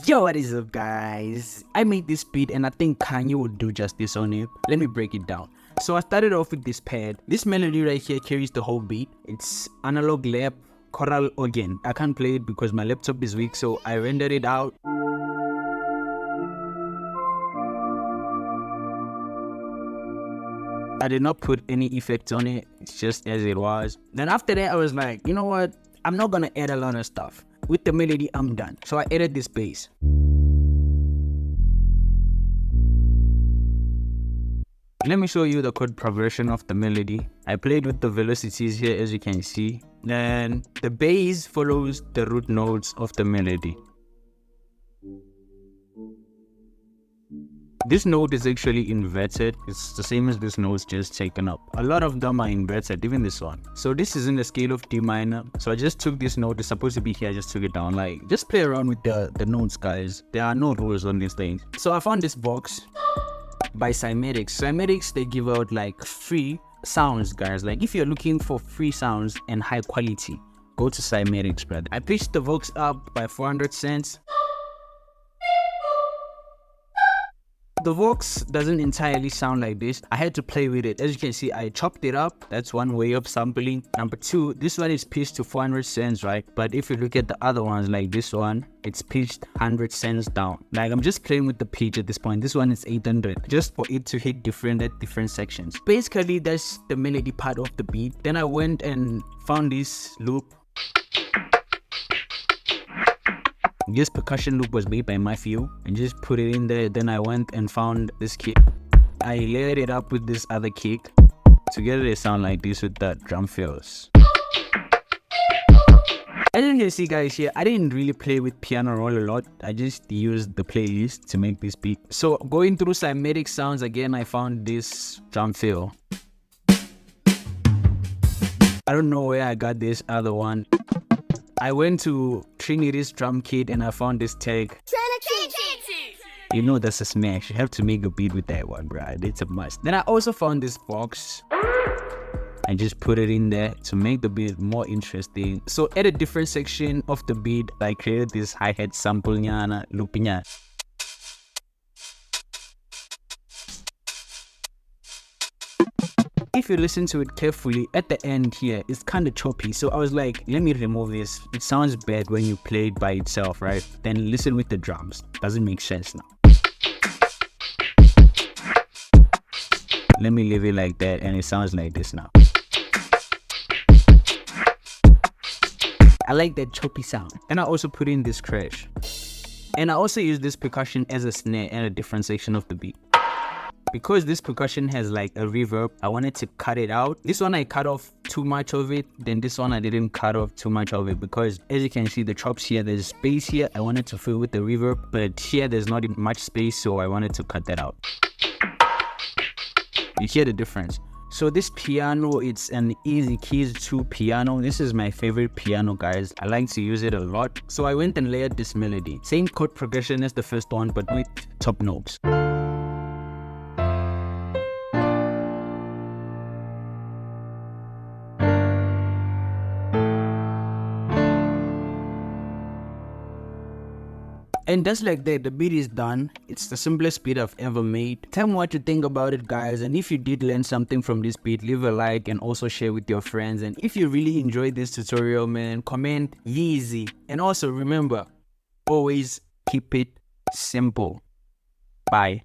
Yo, what is up guys? I made this beat and I think Kanye would do justice on it. Let me break it down. So I started off with this pad. This melody right here carries the whole beat. It's analog lap choral organ. I can't play it because my laptop is weak, so I rendered it out. I did not put any effects on it. It's just as it was. Then after that, I was like, you know what? I'm not gonna add a lot of stuff. With the melody, I'm done. So I added this bass. Let me show you the chord progression of the melody. I played with the velocities here, as you can see. Then the bass follows the root notes of the melody. This note is actually inverted. It's the same as this note, just taken up. A lot of them are inverted, even this one. So this is in the scale of D minor. So I just took this note. It's supposed to be here. I just took it down. Like, just play around with the notes, guys. There are no rules on these things. So I found this box by Cymatics. Cymatics, they give out like free sounds, guys. Like if you're looking for free sounds and high quality, go to Cymatics, brother. I pitched the Vox up by 400 cents. The Vox doesn't entirely sound like this. I had to play with it. As you can see, I chopped it up. That's one way of sampling. Number two, this one is pitched to 400 cents, right? But if you look at the other ones, like this one, it's pitched 100 cents down. Like I'm just playing with the pitch at this point. This one is 800, just for it to hit different at different sections. Basically, that's the melody part of the beat. Then I went and found this loop. This percussion loop was made by Mawhoo and just put it in there. Then I went and found this kick. I layered it up with this other kick. Together they sound like this with the drum fills. As you can see, guys, here I didn't really play with piano roll a lot. I just used the playlist to make this beat. So going through Cymatics sounds again, I found this drum fill. I don't know where I got this other one. I went to Trinity's Drumkit and I found this tag. Trinity. You know that's a smash. You have to make a beat with that one, bro. It's a must. Then I also found this box. I just put it in there to make the beat more interesting. So at a different section of the beat, I created this hi-hat sample nyana looping. If you listen to it carefully, at the end here, it's kind of choppy. So I was like, let me remove this. It sounds bad when you play it by itself, right? Then listen with the drums. Doesn't make sense now. Let me leave it like that and it sounds like this now. I like that choppy sound. And I also put in this crash. And I also use this percussion as a snare and a different section of the beat. Because this percussion has like a reverb, I wanted to cut it out. This one I cut off too much of it. Then this one I didn't cut off too much of it because as you can see, the chops here, there's space here. I wanted to fill with the reverb, but here there's not much space, so I wanted to cut that out. You hear the difference. So this piano, it's an easy keys 2 piano. This is my favorite piano, guys. I like to use it a lot. So I went and layered this melody. Same chord progression as the first one, but with top notes. And just like that, the beat is done. It's the simplest beat I've ever made. Tell me what you think about it, guys. And if you did learn something from this beat, leave a like and also share with your friends. And if you really enjoyed this tutorial, man, comment Yeezy. And also remember, always keep it simple. Bye.